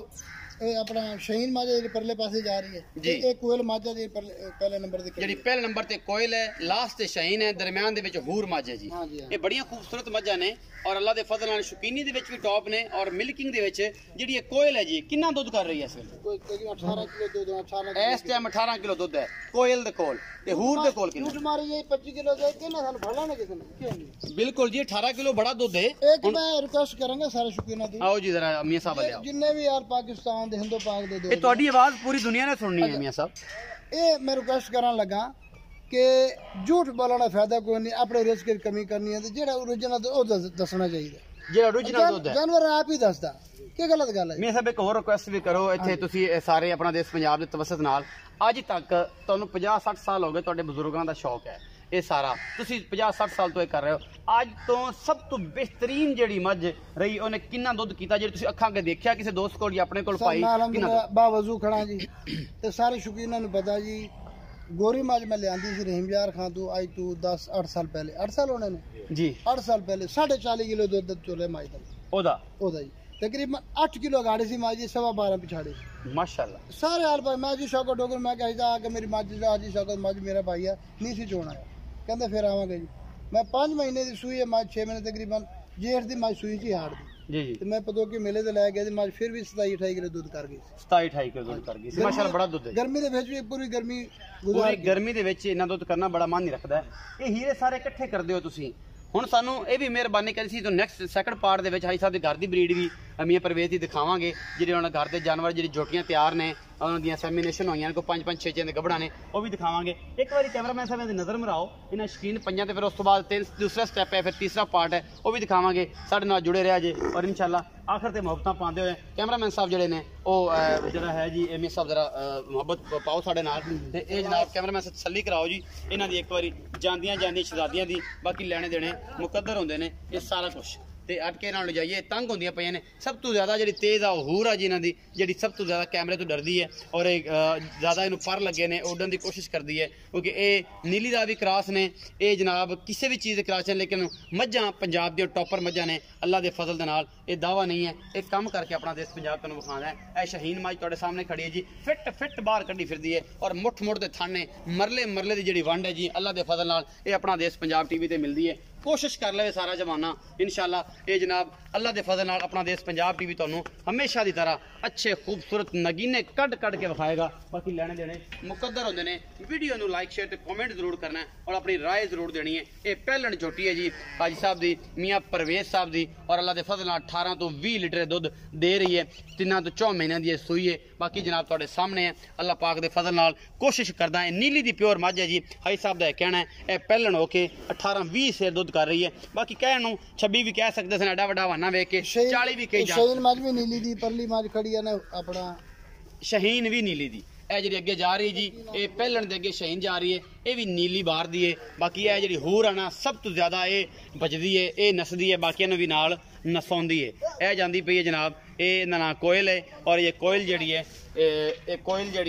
अपना शहीन माजा जी परले पासे जा रही है जी, एक कोयल माजा जी पहले नंबर ते ਜਿਹੜੀ ਪਹਿਲੇ ਨੰਬਰ ਤੇ ਕੋਇਲ ਹੈ, ਲਾਸਟ ਤੇ ਸ਼ਹੀਨ ਹੈ, ਦਰਮਿਆਨ ਦੇ ਵਿੱਚ ਹੂਰ ਮਾਜਾ ਜੀ। ਇਹ ਬੜੀਆਂ ਖੂਬਸੂਰਤ ਮੱਝਾਂ ਨੇ ਔਰ ਅੱਲਾ ਦੇ ਫਜ਼ਲ ਨਾਲ ਸ਼ੌਕੀਨੀ ਦੇ ਵਿੱਚ ਵੀ ਟੌਪ ਨੇ। ਔਰ ਮਿਲਕਿੰਗ ਦੇ ਵਿੱਚ ਜਿਹੜੀ ਇਹ ਕੋਇਲ ਹੈ ਜੀ ਕਿੰਨਾ ਦੁੱਧ ਕਰ ਰਹੀ ਹੈ ਇਸ ਵੇਲੇ? ਕੋਈ 18 ਕਿਲੋ ਦੁੱਧ, 18 ਇਸ ਟਾਈਮ 18 ਕਿਲੋ ਦੁੱਧ ਹੈ ਕੋਇਲ ਦੇ ਕੋਲ ਤੇ ਹੂਰ ਦੇ ਕੋਲ ਕਿੰਨਾ? ਝੂਠ ਮਾਰੀ ਜੀ 25 ਕਿਲੋ ਦੇ ਕਿੰਨਾ ਸਾਨੂੰ ਫੜਨਾ ਨਾ ਕਿਸੇ ਨੇ। ਬਿਲਕੁਲ ਜੀ 18 ਕਿਲੋ ਬੜਾ ਦੁੱਧ ਹੈ। ਇੱਕ ਮੈਂ ਰਿਕੁਐਸਟ ਕਰਾਂਗਾ ਸਾਰੇ ਸ਼ੌਕੀਨਾਂ ਦੀ, ਆਓ ਜੀ ਜ਼ਰਾ ਮੀਆਂ ਸਾਹਿਬ ਲਿਆਓ, ਜਿੰਨੇ ਵੀ ਯਾਰ ਪਾਕਿਸਤਾਨ ਦੇ ਹਿੰਦੂ ਪਾਕ ਦੇ ਇਹ ਤੁਹਾਡੀ ਆਵਾਜ਼ ਪੂਰੀ ਦੁਨੀਆ ਨੇ ਸੁਣਨੀ ਹੈ ਮੀਆਂ ਸਾਹਿਬ। ਇਹ ਮੈਂ ਰਿਕੁਐਸਟ ਕਰਨ ਲੱਗਾ ਕਿ ਝੂਠ ਬੋਲਣ ਦਾ ਫਾਇਦਾ ਕੋਈ ਨਹੀਂ, ਆਪਣੇ ਰਿਸਕ ਦੀ ਕਮੀ ਕਰਨੀ ਹੈ ਤੇ ਜਿਹੜਾ ਓਰੀਜਨਲ ਉਹ ਦੱਸਣਾ ਚਾਹੀਦਾ, ਜਿਹੜਾ ਓਰੀਜਨਲ ਦੁੱਧ ਹੈ ਜਾਨਵਰ ਆਪ ਹੀ ਦੱਸਦਾ। ਕੀ ਗਲਤ ਗੱਲ ਹੈ? ਮੀਆਂ ਸਾਹਿਬ ਇੱਕ ਹੋਰ ਰਿਕੁਐਸਟ ਵੀ ਕਰੋ, ਇੱਥੇ ਤੁਸੀਂ ਸਾਰੇ ਆਪਣਾ ਦੇਸ਼ ਪੰਜਾਬ ਦੇ ਤਵਸਤ ਨਾਲ ਅੱਜ ਤੱਕ ਤੁਹਾਨੂੰ 50-60 ਸਾਲ ਹੋ ਗਏ, ਤੁਹਾਡੇ ਬਜ਼ੁਰਗਾਂ ਦਾ ਸ਼ੌਕ ਹੈ ਇਹ ਸਾਰਾ, ਤੁਸੀਂ 50-60 ਸਾਲ ਤੋਂ ਇਹ ਕਰ ਰਹੇ ਹੋ। ਅੱਜ ਤੋਂ ਸਭ ਤੋਂ ਬਿਹਤਰੀਨ ਜਿਹੜੀ ਮੱਝ ਰਹੀ ਉਹਨੇ ਕਿੰਨਾ ਦੁੱਧ ਕੀਤਾ ਜਿਹੜੇ ਤੁਸੀਂ ਅੱਖਾਂ ਅੱਗੇ ਦੇਖਿਆ ਕਿਸੇ ਦੋਸਤ ਕੋਲ ਜਾਂ ਆਪਣੇ ਕੋਲ ਪਾਈ? ਬਾਵਜੂ ਖੜਾ ਜੀ ਤੇ ਸਾਰੇ ਸ਼ੌਕੀਨਾਂ ਨੂੰ ਪਤਾ ਜੀ। ਗੋਰੀ ਮੱਝ ਮੈਂ ਲਿਆਂਦੀ ਸੀ ਰਹੀਮ ਯਾਰ ਖਾਨ ਤੋਂ ਅੱਜ ਤੋਂ 10-8 ਸਾਲ ਪਹਿਲੇ, 8 ਸਾਲ ਹੋਣੇ ਨੇ ਜੀ, 8 ਸਾਲ ਪਹਿਲੇ 40.5 ਕਿਲੋ ਦੁੱਧ ਚੋਲੇ ਮੱਝ ਦਾ ਉਹਦਾ ਜੀ ਤਕਰੀਬਨ 8 ਕਿਲੋ ਗਾੜੀ ਸੀ ਮੱਝ ਦੀ, 12.5 ਪਿਛਾੜੀ ਮਾਸ਼ਾਅੱਲਾ ਸਾਰੇ ਹਾਲ ਭਾਈ। ਮੈਂ ਜੀ ਸ਼ੌਕਤ ਡੋਗਰ ਮੈਂ ਕਹਿੰਦਾ ਕਿ ਮੇਰੀ ਮੱਝ ਦਾ ਜੀ ਸ਼ੌਕਤ ਮੱਝ ਮੇਰਾ ਭਾਈ ਆ ਨਹੀਂ ਸੀ ਚੋਣਾ, ਕਹਿੰਦੇ ਫਿਰ ਆਵਾਂਗੇ ਜੀ।
मैं 5 महीने की सूई है मज 6 महीने तकरीबन जेठ की मज सूई थी हाड़ दी जी मैं पतोकी मेले ते लै गया थे मज फिर भी 27-28 किलो दूध कर गई
27-28 किलो दूध कर गई माशाल्लाह बड़ा दूध है
गर्मी दे विच भी पूरी गर्मी
दे विच इन्ना दूध करना बड़ा मन नहीं रखदा है। ये हीरे सारे इकट्ठे करदे हो तुसीं ਹੁਣ ਸਾਨੂੰ ਇਹ ਵੀ ਮਿਹਰਬਾਨੀ ਕਰੀ ਸੀ ਤੋਂ ਨੈਕਸਟ ਸੈਕੰਡ ਪਾਰਟ ਦੇ ਵਿੱਚ ਹਾਈ ਸਾਹਿਬ ਦੇ ਘਰ ਦੀ ਬਰੀਡ ਵੀ ਮੀਆਂ ਪਰਵੇਜ਼ ਦੀ ਦਿਖਾਵਾਂਗੇ ਜਿਹੜੇ ਉਹਨਾਂ ਘਰ ਦੇ ਜਾਨਵਰ ਜਿਹੜੀ ਜੋਟੀਆਂ ਤਿਆਰ ਨੇ ਉਹਨਾਂ ਦੀਆਂ ਸੈਮੀਨੇਸ਼ਨ ਹੋਈਆਂ ਨੇ ਕੋ 5-5 6 ਦੇ ਗੱਭੜਾਂ ਨੇ ਉਹ ਵੀ ਦਿਖਾਵਾਂਗੇ। ਇੱਕ ਵਾਰੀ ਕੈਮਰਾਮੈਨ ਸਾਹਿਬ ਦੀ ਨਜ਼ਰ ਮਰਾਓ ਇਹਨਾਂ ਸ਼ਕੀਨ ਪੰਜਾਂ ਤੇ ਫਿਰ ਉਸ ਤੋਂ ਬਾਅਦ ਦੂਸਰਾ ਸਟੈਪ ਹੈ ਫਿਰ ਤੀਸਰਾ ਪਾਰਟ ਹੈ ਉਹ ਵੀ ਦਿਖਾਵਾਂਗੇ। ਸਾਡੇ ਨਾਲ ਜੁੜੇ ਰਿਹਾ ਜੇ ਔਰ ਇਨਸ਼ਾਅੱਲਾ ਆਖਰ ਤੇ ਮੁਹੱਬਤਾਂ ਪਾਉਂਦੇ ਹੋਏ ਕੈਮਰਾਮੈਨ ਸਾਹਿਬ ਜਿਹੜੇ ਨੇ ਉਹ ਜਿਹੜਾ ਹੈ ਜੀ ਐਮਏ ਸਾਹਿਬ ਜਰਾ ਮੁਹੱਬਤ ਪਾਓ ਸਾਡੇ ਨਾਲ ਤੇ ਇਹ ਜਨਾਬ ਕੈਮਰਾਮੈਨ ਸਾਹਿਬ ਤਸੱਲੀ ਕਰਾਓ ਜੀ ਇਹਨਾਂ ਦੀ ਇੱਕ ਵਾਰੀ ਜਾਂਦੀਆਂ ਸ਼ਹਜ਼ਾਦੀਆਂ ਦੀ ਬਾਕੀ ਲੈਣੇ ਦੇਣੇ ਮੁਕੱਦਰ ਹੁੰਦੇ ਨੇ ਇਹ ਸਾਰਾ ਕੁਛ ਤੇ ਅਟਕੇ ਨਾਲ ਜਾਈਏ ਤੰਗ ਹੁੰਦੀਆਂ ਪਈਆਂ ਨੇ। ਸਭ ਤੋਂ ਜ਼ਿਆਦਾ ਜਿਹੜੀ ਤੇਜ਼ ਆ ਹੂਰ ਆ ਜੀ ਇਹਨਾਂ ਦੀ ਜਿਹੜੀ ਸਭ ਤੋਂ ਜ਼ਿਆਦਾ ਕੈਮਰੇ ਤੋਂ ਡਰਦੀ ਹੈ ਔਰ ਇਹ ਜ਼ਿਆਦਾ ਇਹਨੂੰ ਪਰ ਲੱਗੇ ਨੇ ਉੱਡਣ ਦੀ ਕੋਸ਼ਿਸ਼ ਕਰਦੀ ਹੈ ਕਿਉਂਕਿ ਇਹ ਨੀਲੀ ਦਾ ਵੀ ਕ੍ਰਾਸ ਨੇ ਇਹ ਜਨਾਬ ਕਿਸੇ ਵੀ ਚੀਜ਼ ਦੇ ਕ੍ਰਾਸ ਨੇ ਲੇਕਿਨ ਮੱਝਾਂ ਪੰਜਾਬ ਦੀਆਂ ਟੌਪਰ ਮੱਝਾਂ ਨੇ ਅੱਲਾ ਦੇ ਫਜ਼ਲ ਦੇ ਨਾਲ ਇਹ ਦਾਵਾ ਨਹੀਂ ਹੈ ਇਹ ਕੰਮ ਕਰਕੇ ਆਪਣਾ ਦੇਸ਼ ਪੰਜਾਬ ਤੁਹਾਨੂੰ ਵਿਖਾਉਣਾ ਹੈ। ਇਹ ਸ਼ਹੀਨ ਮੱਝ ਤੁਹਾਡੇ ਸਾਹਮਣੇ ਖੜੀ ਹੈ ਜੀ ਫਿੱਟ ਬਾਹਰ ਕੱਢੀ ਫਿਰਦੀ ਹੈ ਔਰ ਮੁੱਠ ਦੇ ਥਾਣੇ ਮਰਲੇ ਦੀ ਜਿਹੜੀ ਵੰਡ ਹੈ ਜੀ ਅੱਲਾ ਦੇ ਫਜ਼ਲ ਨਾਲ ਇਹ ਆਪਣਾ ਦੇਸ਼ ਪੰਜਾਬ ਟੀਵੀ ਤੇ ਮਿਲਦੀ ਹੈ। कोशिश कर ले सारा जमाना इंशाल्लाह ये जनाब अल्लाह के फजल नाल अपना देश पंजाब टीवी तुहानू हमेशा की तरह अच्छे खूबसूरत नगीने कट के विखाएगा। बाकी लेने देने मुकद्दर होंदे ने। वीडियो नू लाइक शेयर ते कमेंट जरूर करना है और अपनी राय जरूर देनी है। ये पहलन झोटी है जी हाजी साहब दी मियाँ परवेज साहब दी और अल्लाह के फजल नाल 18 तो 20 लीटर दुध दे रही है। 3 तो 4 महीनों की सूई है। बाकी जनाब तुहाडे सामने है अल्लाह पाक दे फजल नाल कोशिश करदा है नीली दी प्योर मझ है जी हाजी साहब दा कहना है ये पहलन होके 18-20 सेर दुध कर रही है। बाकी कहण नू 26 भी कह सकते सन एडा वड्डा वाना वेख के 40 भी कही
शहीन मझ भी नीली दी परली मझ खड़ी है ना अपना
शहीन भी नीली दी ਇਹ ਜਿਹੜੀ ਅੱਗੇ ਜਾ ਰਹੀ ਜੀ ਇਹ ਪਹਿਲਣ ਦੇ ਅੱਗੇ ਸ਼ਹੀਨ ਜਾ ਰਹੀ ਹੈ ਇਹ ਵੀ ਨੀਲੀ ਬਾਹਰ ਦੀ ਹੈ। ਬਾਕੀ ਇਹ ਜਿਹੜੀ ਹੂਰ ਆ ਨਾ ਸਭ ਤੋਂ ਜ਼ਿਆਦਾ ਇਹ ਬਚਦੀ ਹੈ ਇਹ ਨਸਦੀ ਹੈ ਬਾਕੀਆਂ ਨੂੰ ਵੀ ਨਾਲ ਨਸਾਉਂਦੀ ਹੈ। ਇਹ ਜਾਂਦੀ ਪਈ ਹੈ ਜਨਾਬ ਇਹ ਇਹਨਾਂ ਨਾਲ ਕੋਇਲ ਹੈ ਔਰ ਇਹ ਕੋਇਲ ਜਿਹੜੀ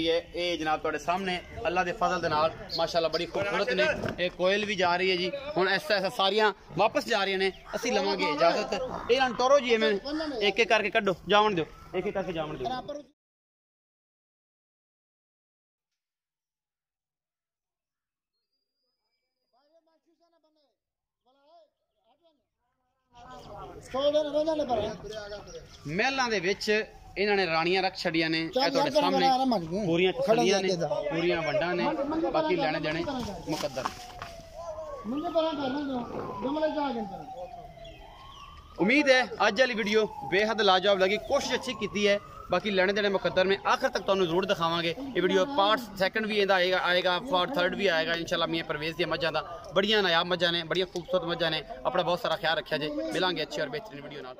ਹੈ ਇਹ ਜਨਾਬ ਤੁਹਾਡੇ ਸਾਹਮਣੇ ਅੱਲਾ ਦੇ ਫਜ਼ਲ ਦੇ ਨਾਲ ਮਾਸ਼ਾਅੱਲਾ ਬੜੀ ਖੂਬਸੂਰਤ ਨੇ। ਇਹ ਕੋਇਲ ਵੀ ਜਾ ਰਹੀ ਹੈ ਜੀ ਹੁਣ ਐਸਾ ਸਾਰੀਆਂ ਵਾਪਸ ਜਾ ਰਹੀਆਂ ਨੇ ਅਸੀਂ ਲਵਾਂਗੇ ਇਜਾਜ਼ਤ ਇਹਨਾਂ ਨੂੰ ਟੋਰੋ ਜੀ ਐਵੇਂ ਇੱਕ ਇੱਕ ਕਰਕੇ ਕੱਢੋ ਜਾਵਣ ਦਿਓ ਇੱਕ ਇੱਕ ਕਰਕੇ ਜਾਵਣ ਦਿਓ। ਮਹਿਲਾਂ ਦੇ ਵਿੱਚ ਇਹਨਾਂ ਨੇ ਰਾਣੀਆਂ ਰੱਖ ਛੜੀਆਂ ਨੇ ਇਹ ਤੁਹਾਡੇ ਸਾਹਮਣੇ ਪੂਰੀਆਂ ਤਸੱਲੀਆਂ ਨੇ ਪੂਰੀਆਂ ਵੰਡਾਂ ਨੇ ਬਾਕੀ ਲੈਣੇ ਦੇਣੇ ਮੁਕੱਦਰ। उम्मीद है अज वाली वीडियो बेहद लाजवाब लगी कोशिश अच्छी की है। बाकी लेने देने मुकद्दर में आखिर तक तुहानू जरूर दिखावांगे। ये वीडियो पार्ट सैकंड भी आएगा पार्ट थर्ड भी आएगा इंशाल्लाह। मियाँ परवेज दी मझां दा बड़ियां नायाब मझां ने बड़ियां खूबसूरत मझां ने। अपना बहुत सारा ख्याल रखा जे मिलांगे अच्छी और बेहतरीन वीडियो नाल।